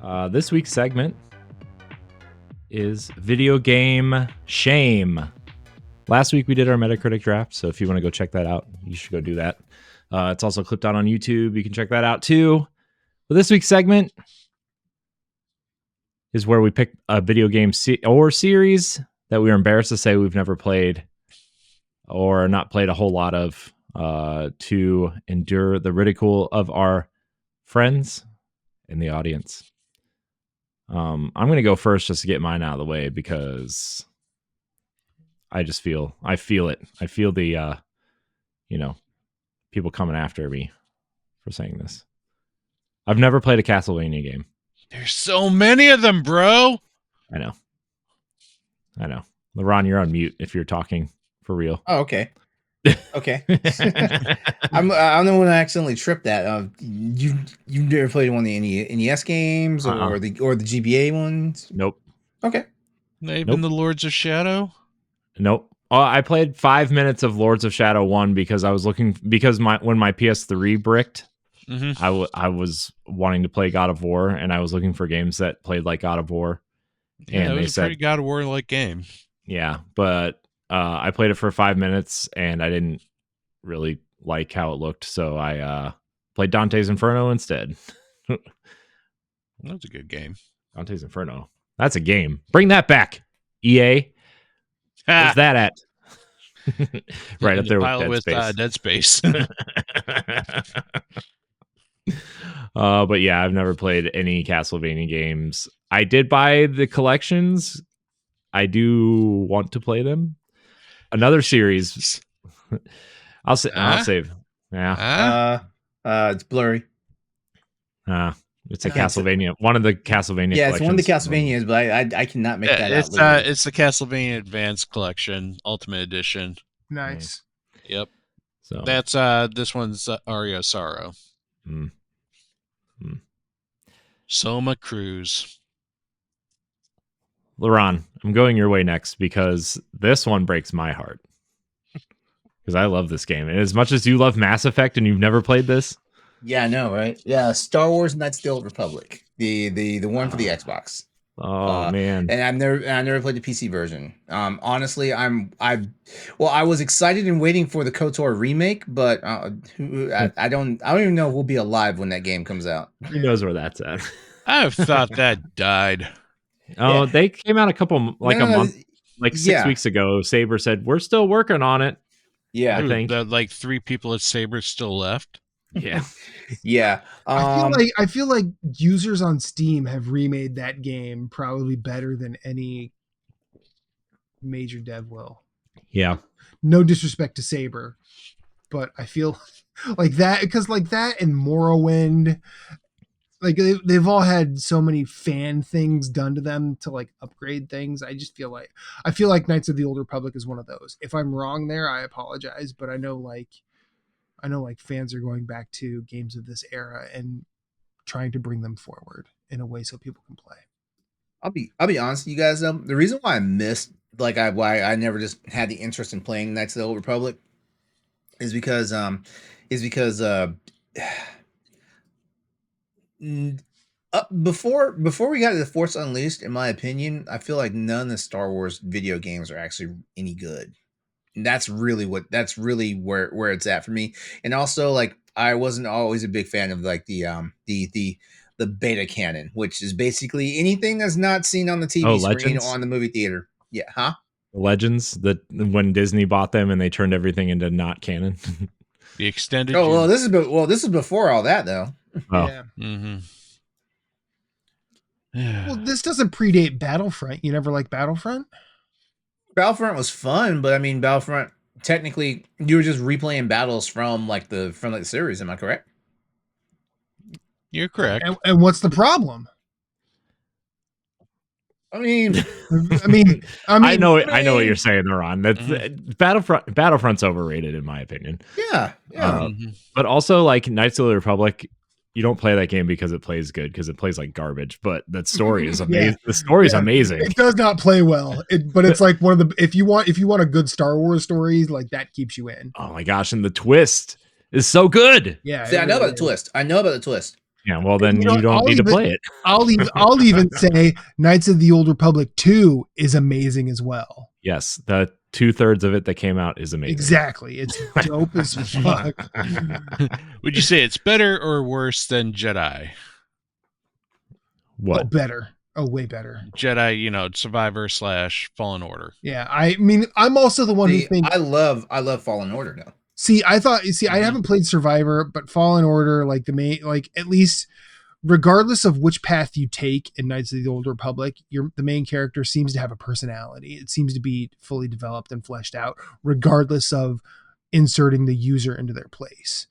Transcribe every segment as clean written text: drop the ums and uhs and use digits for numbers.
This week's segment is video game shame. Last week we did our Metacritic draft, so if you want to go check that out, you should go do that. It's also clipped out on YouTube. You can check that out too. But this week's segment is where we pick a video game or series that we are embarrassed to say we've never played or not played a whole lot of to endure the ridicule of our friends in the audience. I'm going to go first just to get mine out of the way because I feel it. I feel the, people coming after me for saying this. I've never played a Castlevania game. There's so many of them, bro. I know. LeRon, you're on mute if you're talking for real. Oh, okay. Okay. I'm the one that accidentally tripped that. You never played one of the NES games or the GBA ones? Nope. Okay. Not even the Lords of Shadow? Nope. I played 5 minutes of Lords of Shadow 1 because I was looking when my PS3 bricked, I was wanting to play God of War and I was looking for games that played like God of War. Yeah, and it was a pretty God of War like game. Yeah, but I played it for 5 minutes and I didn't really like how it looked, so I played Dante's Inferno instead. That's a good game. Dante's Inferno. That's a game. Bring that back, EA. Where's that at? Right up there with Dead Space. But yeah, I've never played any Castlevania games. I did buy the collections. I do want to play them. Another series. I'll save. Yeah. It's blurry. It's a Castlevania. One of the Castlevania. Yeah, it's one of the Castlevanias, but I cannot make that out. It's the Castlevania Advanced Collection, Ultimate Edition. Nice. Yep. So that's this one's Aria of Sorrow. Soma Cruz. LeRon, I'm going your way next because this one breaks my heart. Because I love this game. And as much as you love Mass Effect and you've never played this. Yeah, I know, right? Yeah, Star Wars Knights of the Old Republic. The one for the Xbox. Oh man. And I never played the PC version. Honestly, I was excited and waiting for the KOTOR remake, but I don't even know if we'll be alive when that game comes out. Who knows where that's at? I thought that died. Oh, yeah. They came out a month, 6 weeks ago. Saber said we're still working on it. Yeah, I think like 3 people at Saber still left. Yeah, yeah. I feel like users on Steam have remade that game probably better than any major dev will. Yeah. No disrespect to Saber, but I feel like that because like that and Morrowind, like they've all had so many fan things done to them to like upgrade things. I feel like Knights of the Old Republic is one of those. If I'm wrong there, I apologize, but I know fans are going back to games of this era and trying to bring them forward in a way so people can play. I'll be honest with you guys. The reason why I missed why I never just had the interest in playing Knights of the Old Republic is because before we got to the Force Unleashed, in my opinion, I feel like none of the Star Wars video games are actually any good. And that's really where it's at for me. And also, like, I wasn't always a big fan of like the beta canon, which is basically anything that's not seen on the TV screen or on the movie theater. Yeah, huh? Legends, that when Disney bought them and they turned everything into not canon. The extended. Oh well, this is before all that though. Oh. Yeah. Mm-hmm. Well, this doesn't predate Battlefront. You never liked Battlefront? Battlefront was fun, but I mean, Battlefront technically you were just replaying battles from the series. Am I correct? You're correct. And what's the problem? I mean, I know what you're saying, Ron. That's Battlefront's overrated in my opinion. Yeah. But also, like Knights of the Republic, you don't play that game because it plays good, because it plays like garbage. But that story is amazing. Yeah. The story is amazing. It does not play well, but it's like one of the if you want a good Star Wars story, like that keeps you in. Oh my gosh! And the twist is so good. Yeah. See, I know about the twist. Yeah, well then you don't need to play it. I'll even say Knights of the Old Republic 2 is amazing as well. Yes, the 2/3 of it that came out is amazing. Exactly. It's dope as fuck. Would you say it's better or worse than Jedi? What? Oh, better. Oh, way better. Jedi, Survivor / Fallen Order. Yeah, I mean, I'm also the one who thinks I love Fallen Order though. I haven't played Survivor, but Fallen Order, like the main, like at least regardless of which path you take in Knights of the Old Republic, the main character seems to have a personality. It seems to be fully developed and fleshed out, regardless of inserting the user into their place.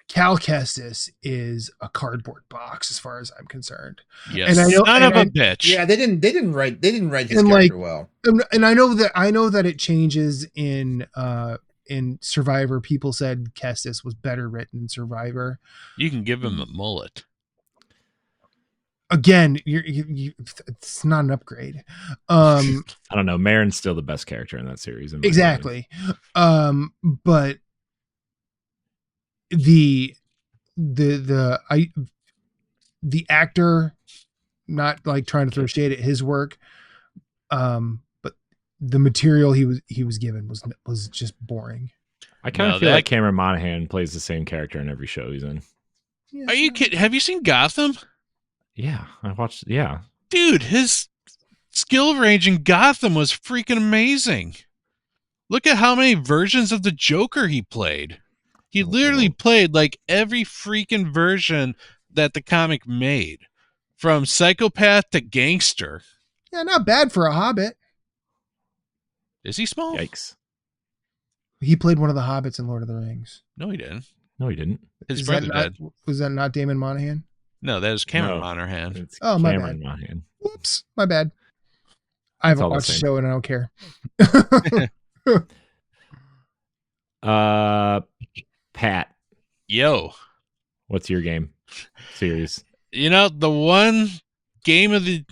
Cal Kestis is a cardboard box as far as I'm concerned. Yes, and I know, son of a bitch. Yeah, they didn't write his character well. And I know that it changes in Survivor. People said Kestis was better written in Survivor. You can give him a mullet. Again, it's not an upgrade. I don't know. Marin's still the best character in that series. Exactly. But the actor, not like trying to throw shade at his work, but the material he was given was just boring. I kind of feel like Cameron Monaghan plays the same character in every show he's in. Yeah. Are you kidding? Have you seen Gotham? Yeah, I watched. Yeah, dude, his skill range in Gotham was freaking amazing. Look at how many versions of the Joker he played. He literally played like every freaking version that the comic made, from psychopath to gangster. Yeah, not bad for a Hobbit. Is he small? Yikes. He played one of the Hobbits in Lord of the Rings. No, he didn't. No, he didn't. His brother did. Was that not Damon Monaghan? No, that was Cameron Monaghan. It's my Cameron bad. Monaghan. Whoops, my bad. I haven't watched the show and I don't care. Pat. Yo. What's your game series? The one game of the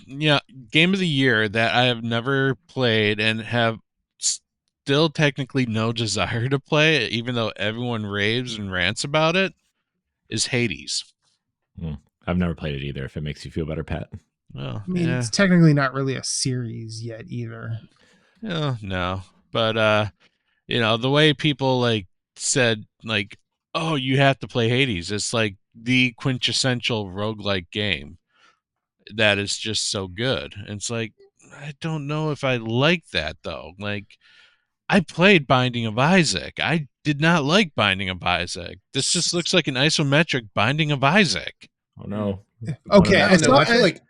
year that I have never played and have still technically no desire to play, even though everyone raves and rants about it, is Hades. I've never played it either, if it makes you feel better, Pat. Well, I mean, it's technically not really a series yet either. No. But, the way people said, oh, you have to play Hades. It's like the quintessential roguelike game that is just so good. And it's like, I don't know if I like that, though. I played Binding of Isaac. I did not like Binding of Isaac. This just looks like an isometric Binding of Isaac. Oh, no. Okay. I feel like...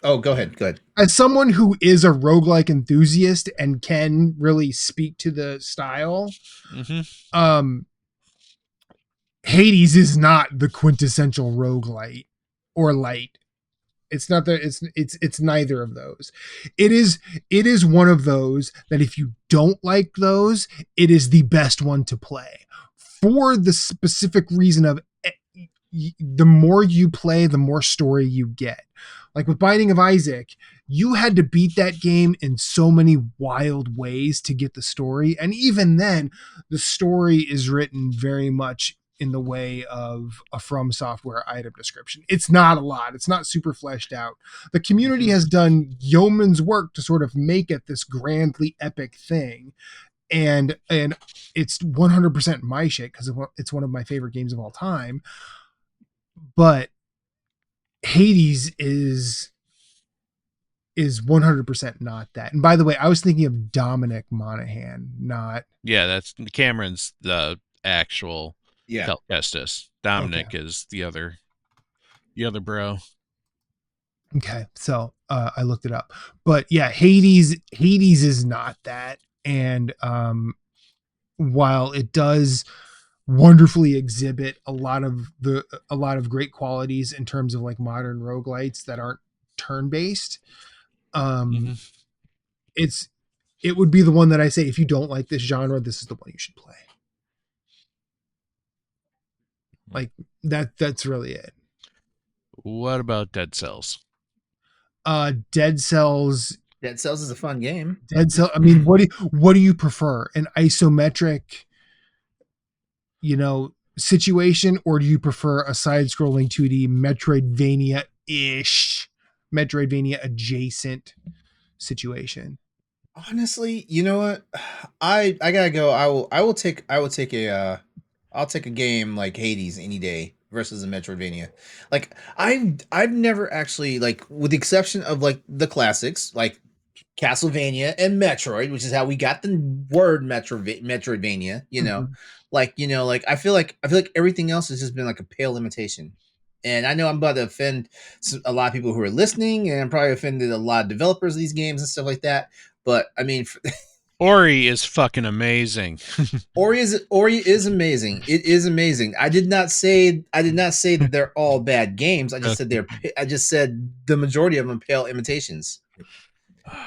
go ahead. As someone who is a roguelike enthusiast and can really speak to the style, Hades is not the quintessential roguelite or light. It's not that it's neither of those. It is one of those that if you don't like those, it is the best one to play for the specific reason of the more you play, the more story you get. Like with Binding of Isaac, you had to beat that game in so many wild ways to get the story. And even then, the story is written very much in the way of a From Software item description. It's not a lot. It's not super fleshed out. The community has done yeoman's work to sort of make it this grandly epic thing. And it's 100% my shit because it's one of my favorite games of all time. But Hades is 100% not that. And by the way, I was thinking of Dominic Monaghan, not... Yeah, that's Cameron's the actual Cal Kestis. Dominic is the other bro. Okay, so I looked it up. But yeah, Hades is not that. And while it does wonderfully exhibit a lot of great qualities in terms of like modern roguelites that aren't turn-based, it would be the one that I say, if you don't like this genre, this is the one you should play. Like that's really it. What about Dead Cells? Dead Cells is a fun game. I mean, what do you prefer? An isometric situation, or do you prefer a side-scrolling 2D Metroidvania-ish, Metroidvania adjacent situation? Honestly, you know what? I gotta go. I will take I'll take a game like Hades any day versus a Metroidvania. Like I've never actually, like, with the exception of like the classics like Castlevania and Metroid, which is how we got the word Metroidvania. Mhm. Like I feel like everything else has just been like a pale imitation. And I know I'm about to offend a lot of people who are listening, and I'm probably offended a lot of developers of these games and stuff like that. But I mean, Ori is fucking amazing. Ori is amazing. It is amazing. I did not say that they're all bad games. I just said the majority of them pale imitations.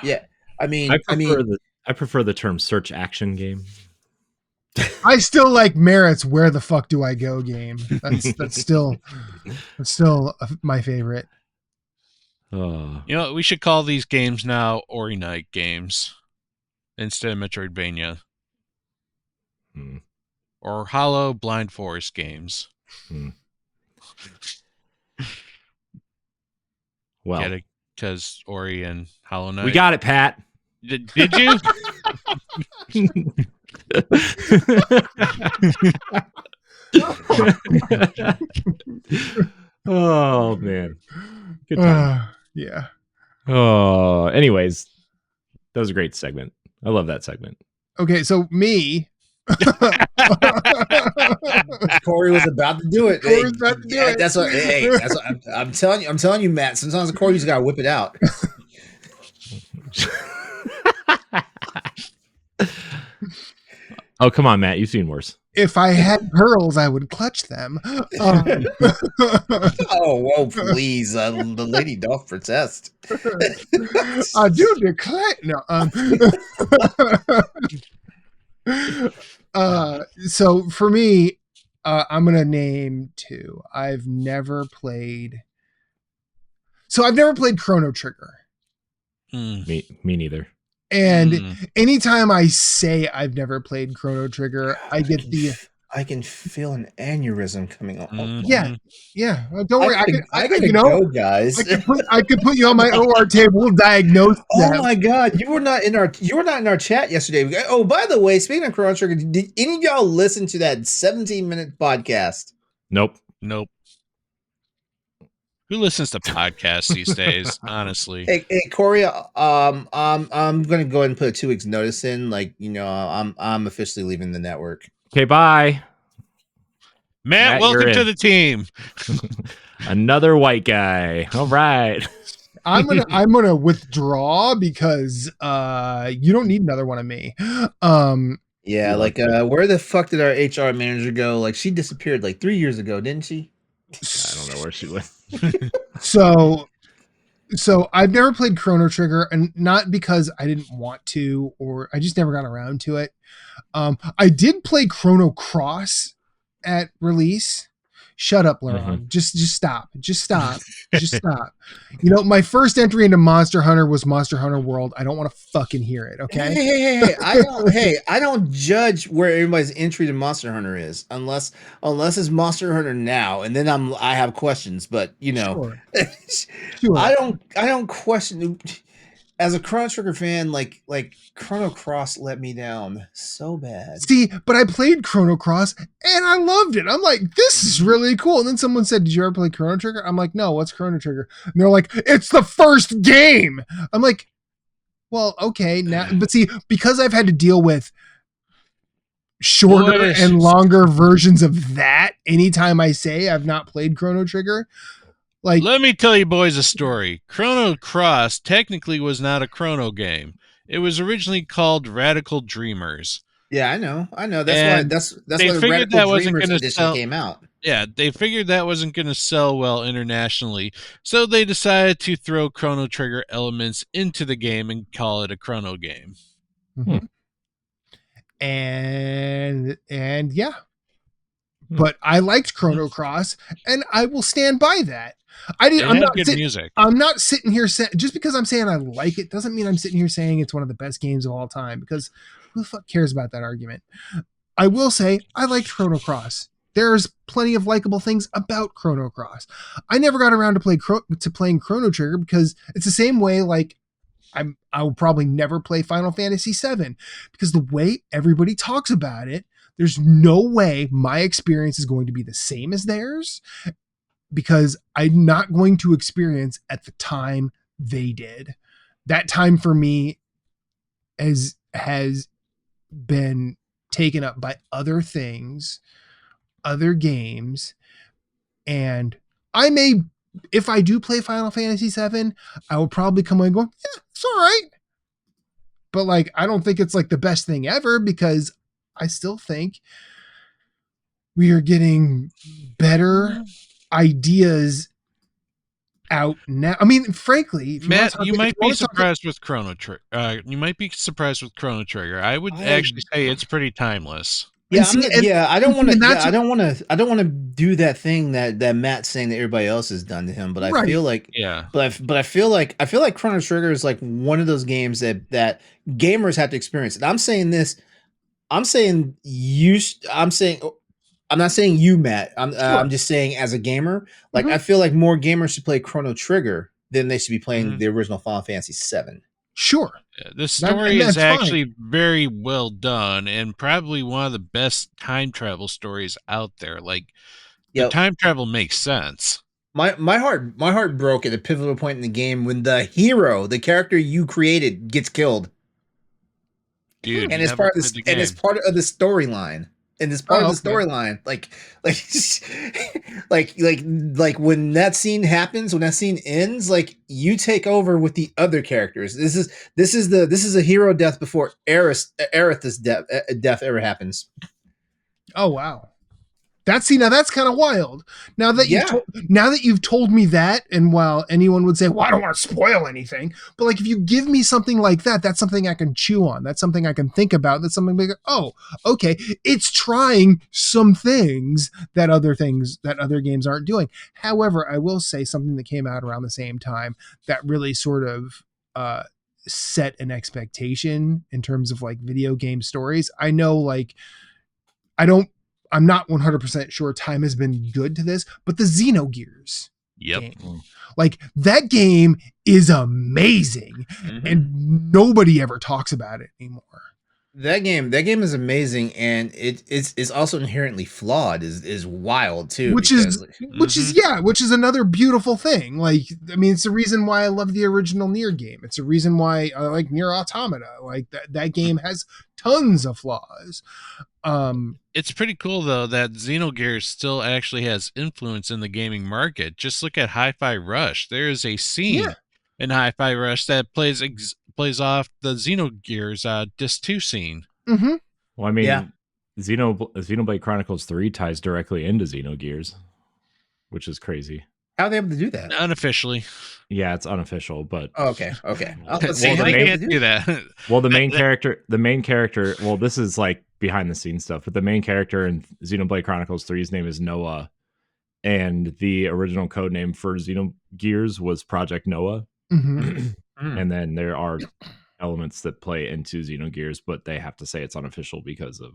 Yeah. I mean, I prefer the term search action game. I still like Merritt's "Where the fuck do I go" game. That's still my favorite. Oh, You know, we should call these games now Ori Night games instead of Metroidvania. hmm, Or Hollow Blind Forest games. hmm. Well, Get it? Because Ori and Hollow Knight. we got it, Pat. Did you? Oh man, good time. Yeah. Oh, anyways, that was a great segment. I love that segment. Okay, so me. Corey was about to do it. Corey's about to do it. That's what. Hey, that's what I'm telling you. I'm telling you, Matt. Sometimes Corey just gotta whip it out. Oh, come on, Matt. You've seen worse. If I had pearls, I would clutch them. Oh, whoa, please. The lady doth protest. I do declare. No. So for me, I'm gonna name two. I've never played Chrono Trigger. Me neither. And anytime I say I've never played Chrono Trigger, I get I can feel an aneurysm coming on. Yeah. Don't worry. I gotta go, guys. I could put you on my OR table, diagnose them. Oh my god, you were not in our chat yesterday. Oh, by the way, speaking of Chrono Trigger, did any of y'all listen to that 17-minute podcast? Nope. Who listens to podcasts these days? Honestly. Hey, Corey. I'm gonna go ahead and put a 2 weeks notice in. Like, I'm officially leaving the network. Okay, bye. Matt, welcome to the team. Another white guy. All right. I'm gonna withdraw because you don't need another one of me. Yeah, like where the fuck did our HR manager go? Like, she disappeared like 3 years ago, didn't she? I don't know where she went. So I've never played Chrono Trigger, and not because I didn't want to, or I just never got around to it. I did play Chrono Cross at release. Shut up, LeRon. Mm-hmm. Just stop. Just stop. My first entry into Monster Hunter was Monster Hunter World. I don't want to fucking hear it. Okay. Hey, I don't judge where everybody's entry to Monster Hunter is, unless it's Monster Hunter now, and then I have questions. But Sure. I don't question. As a Chrono Trigger fan, like Chrono Cross let me down so bad. See, but I played Chrono Cross and I loved it. I'm like, this is really cool. And then someone said, "Did you ever play Chrono Trigger?" I'm like, "No, what's Chrono Trigger?" And they're like, "It's the first game." I'm like, well, okay, now, but see, because I've had to deal with shorter and longer versions of that, anytime I say I've not played Chrono Trigger. Like, let me tell you boys a story. Chrono Cross technically was not a Chrono game. It was originally called Radical Dreamers. Yeah, I know. That's why the Radical Dreamers edition came out. Yeah, they figured that wasn't going to sell well internationally, so they decided to throw Chrono Trigger elements into the game and call it a Chrono game. Mm-hmm. And yeah. But I liked Chrono Cross, and I will stand by that. I'm not sitting here saying, just because I'm saying I like it doesn't mean I'm sitting here saying it's one of the best games of all time, because who the fuck cares about that argument? I will say I liked Chrono Cross. There's plenty of likable things about Chrono Cross. I never got around to playing Chrono Trigger because it's the same way like I will probably never play Final Fantasy VII because the way everybody talks about it, there's no way my experience is going to be the same as theirs because I'm not going to experience at the time they did. That time for me has been taken up by other things, other games, and I may, if I do play Final Fantasy VII, I will probably come away going, yeah, it's all right. But like, I don't think it's like the best thing ever because I still think we are getting better ideas out now. I mean, frankly, if Matt, you might be surprised with Chrono Trigger. You might be surprised with Chrono Trigger. I would actually say it's pretty timeless. Yeah, I don't want to. Yeah, I don't want to. I don't want to do that thing that Matt's saying that everybody else has done to him. But I feel like, But I feel like Chrono Trigger is like one of those games that gamers have to experience. And I'm saying this. I'm saying you. I'm saying. I'm not saying you, Matt. I'm just saying as a gamer, like I feel like more gamers should play Chrono Trigger than they should be playing the original Final Fantasy VII. Sure. The story is actually very well done and probably one of the best time travel stories out there. Like the time travel makes sense. My heart broke at a pivotal point in the game when the hero, the character you created, gets killed. Dude, and it's part of the the storyline. And this part of the storyline, like when that scene happens, when that scene ends, like you take over with the other characters. This is a hero death before Aerith's death ever happens. Oh wow. Now that's kind of wild. Now that you've told me that, and while anyone would say, "Well, I don't want to spoil anything," but like if you give me something like that, that's something I can chew on. That's something I can think about. That's something like, oh, okay, it's trying some things that other games aren't doing. However, I will say something that came out around the same time that really sort of set an expectation in terms of like video game stories. I know, like, I'm not 100% sure time has been good to this, but the Xenogears game. Like that game is amazing and nobody ever talks about it anymore. That game is amazing, and it's also inherently flawed. Is wild too, which is another beautiful thing. Like, I mean, it's the reason why I love the original Nier game. It's the reason why I like Nier Automata. Like that game has tons of flaws. It's pretty cool though that Xenogears still actually has influence in the gaming market. Just look at Hi-Fi Rush. There is a scene in Hi-Fi Rush that plays off the Xenogears Disc 2 scene. Well, I mean, Xenoblade Chronicles 3 ties directly into Xenogears, which is crazy. How are they able to do that? Unofficially. Yeah, it's unofficial, but okay. They can't do that. Well, the main character. Well, this is like behind the scenes stuff, but the main character in Xenoblade Chronicles 3's name is Noah, and the original code name for Xenogears was Project Noah. And then there are elements that play into Xenogears, but they have to say it's unofficial because of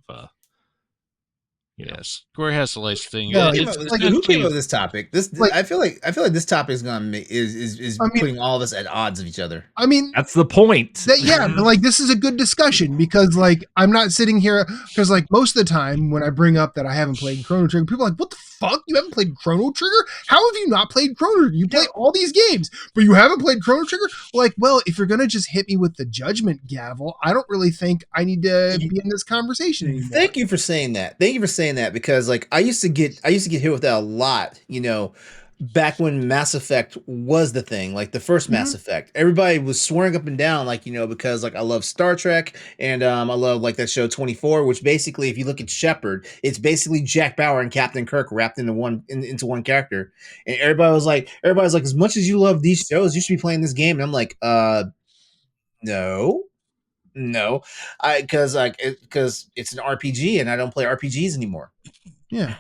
Square has the latest thing. No, who came up with this topic? I feel like this topic is putting all of us at odds of each other. I mean, that's the point. But like this is a good discussion because like I'm not sitting here because like most of the time when I bring up that I haven't played Chrono Trigger, people are like, "What the fuck? You haven't played Chrono Trigger? How have you not played Chrono Trigger? You play all these games, but you haven't played Chrono Trigger?" Like, well, if you're gonna just hit me with the judgment gavel, I don't really think I need to be in this conversation anymore. Thank you for saying that. Because like I used to get hit with that a lot, back when Mass Effect was the thing, like the first Mass Effect. Everybody was swearing up and down, like, because like I love Star Trek and I love like that show 24, which basically, if you look at Shepard, it's basically Jack Bauer and Captain Kirk wrapped into one character. And everybody was like, as much as you love these shows, you should be playing this game. And I'm like, no, because it's an RPG and I don't play RPGs anymore. Yeah.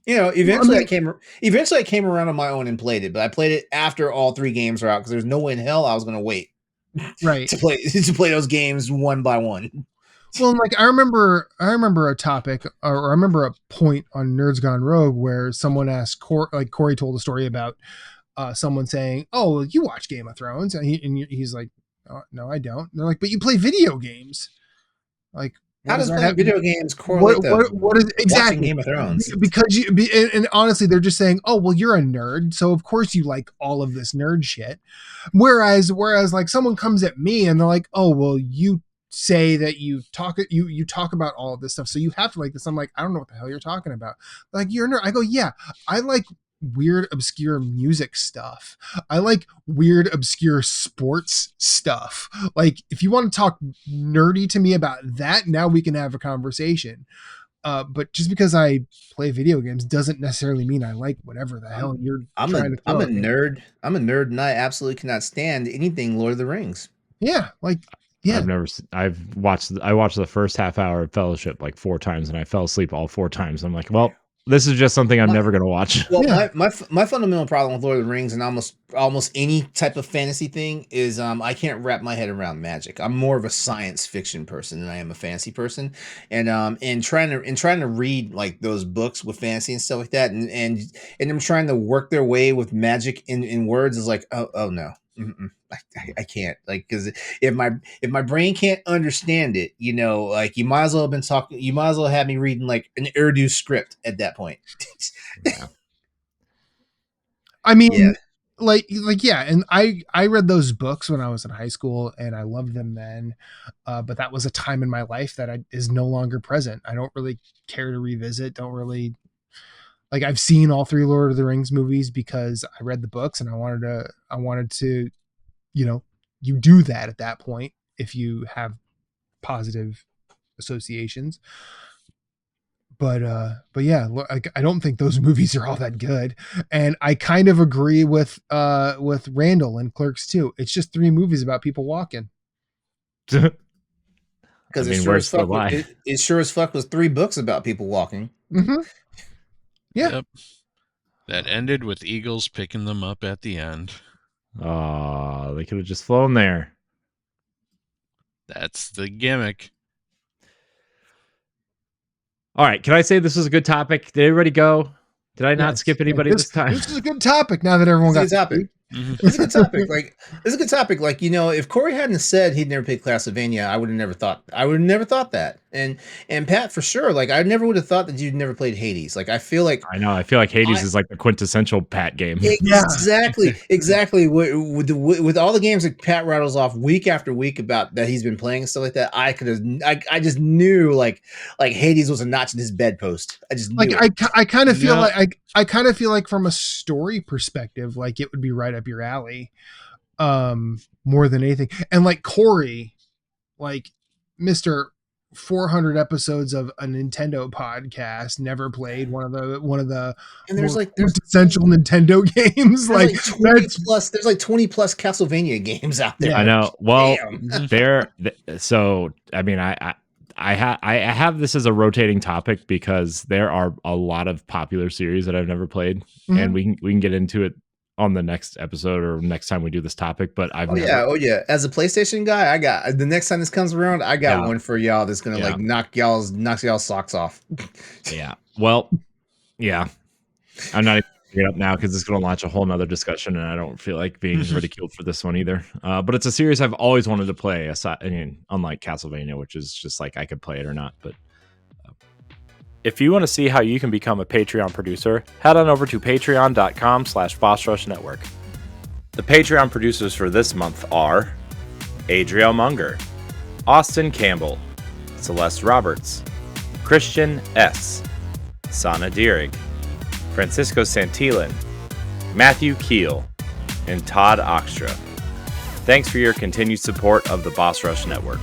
Eventually I came around on my own and played it, but I played it after all 3 games were out because there's no way in hell I was going to wait to play those games one by one. Well, like I remember a topic, or I remember a point on Nerds Gone Rogue where someone asked Corey told a story about someone saying, "Oh, well, you watch Game of Thrones," and he's like, oh, "No, I don't." And they're like, "But you play video games." Like, How what does does that playing have? video games correlate to What is watching exactly? Game of Thrones? Because and honestly, they're just saying, "Oh, well, you're a nerd, so of course you like all of this nerd shit." Whereas like someone comes at me and they're like, "Oh, well, you say that you talk about all of this stuff, so you have to like this." I'm like, "I don't know what the hell you're talking about." Like, you're a nerd. I go, "Yeah, I like weird obscure music stuff. I like weird obscure sports stuff. Like, if you want to talk nerdy to me about that, now we can have a conversation." But just because I play video games doesn't necessarily mean I like whatever the hell you're trying to throw I'm a at me. nerd. I'm a nerd, and I absolutely cannot stand anything Lord of the Rings. Yeah, like yeah. I watched the first half hour of Fellowship like 4 times, and I fell asleep all 4 times. I'm like, well, this is just something I'm My- never going to watch. Well, Yeah. my fundamental problem with Lord of the Rings and almost any type of fantasy thing is I can't wrap my head around magic. I'm more of a science fiction person than I am a fantasy person, and trying to read like those books with fantasy and stuff like that, and them trying to work their way with magic in words is like, oh no. Mm-mm. I can't, like, because if my brain can't understand it, like, you might as well have me reading like an Urdu script at that point. Yeah. I mean, Yeah. like yeah, and I read those books when I was in high school and I loved them then. But that was a time in my life that is no longer present. I don't really care to revisit. Don't really like. I've seen all 3 Lord of the Rings movies because I read the books and I wanted to, you do that at that point if you have positive associations. But yeah, I don't think those movies are all that good, and I kind of agree with Randall and Clerks too. It's just 3 movies about people walking. Because I mean, where's the lie? It sure as fuck was 3 books about people walking. Mm-hmm. Yeah. Yep. That ended with eagles picking them up at the end. Oh, they could have just flown there. That's the gimmick. All right, can I say this was a good topic? Did everybody go? Did I not Yes. skip anybody Yeah, this time? This is a good topic. Now that everyone got It's a good topic. to It's a good topic. Like, it's a good topic. Like, if Corey hadn't said he'd never played Castlevania, I would have never thought that. And Pat, for sure, like, I never would have thought that you'd never played Hades. Like, I feel like I feel like Hades is like the quintessential Pat game. exactly with all the games that Pat rattles off week after week about that he's been playing and stuff like that. I just knew like Hades was a notch in his bedpost. I just knew like it. I kind of feel Yeah. like I kind of feel like from a story perspective, like it would be right up your alley, more than anything. And like Corey, like Mr. 400 episodes of a Nintendo podcast, never played one of the And there's essential Nintendo games. Like there's like 20 plus Castlevania games out there. Yeah. I know. Well, Damn. so I mean, I have this as a rotating topic because there are a lot of popular series that I've never played, and we can get into it on the next episode or next time we do this topic. But I've Oh yeah. As a PlayStation guy, I got the next time this comes around, I got one for y'all that's gonna like knock y'all's socks off. Yeah. Well, yeah. I'm not even bringing it up now because it's going to launch a whole nother discussion, and I don't feel like being ridiculed for this one either. But it's a series I've always wanted to play. Unlike Castlevania, which is just like I could play it or not. But if you want to see how you can become a Patreon producer, head on over to patreon.com/BossRushNetwork. The Patreon producers for this month are Adriel Munger, Austin Campbell, Celeste Roberts, Christian S., Sana Dierig, Francisco Santillan, Matthew Keel, and Todd Oxtra. Thanks for your continued support of the Boss Rush Network.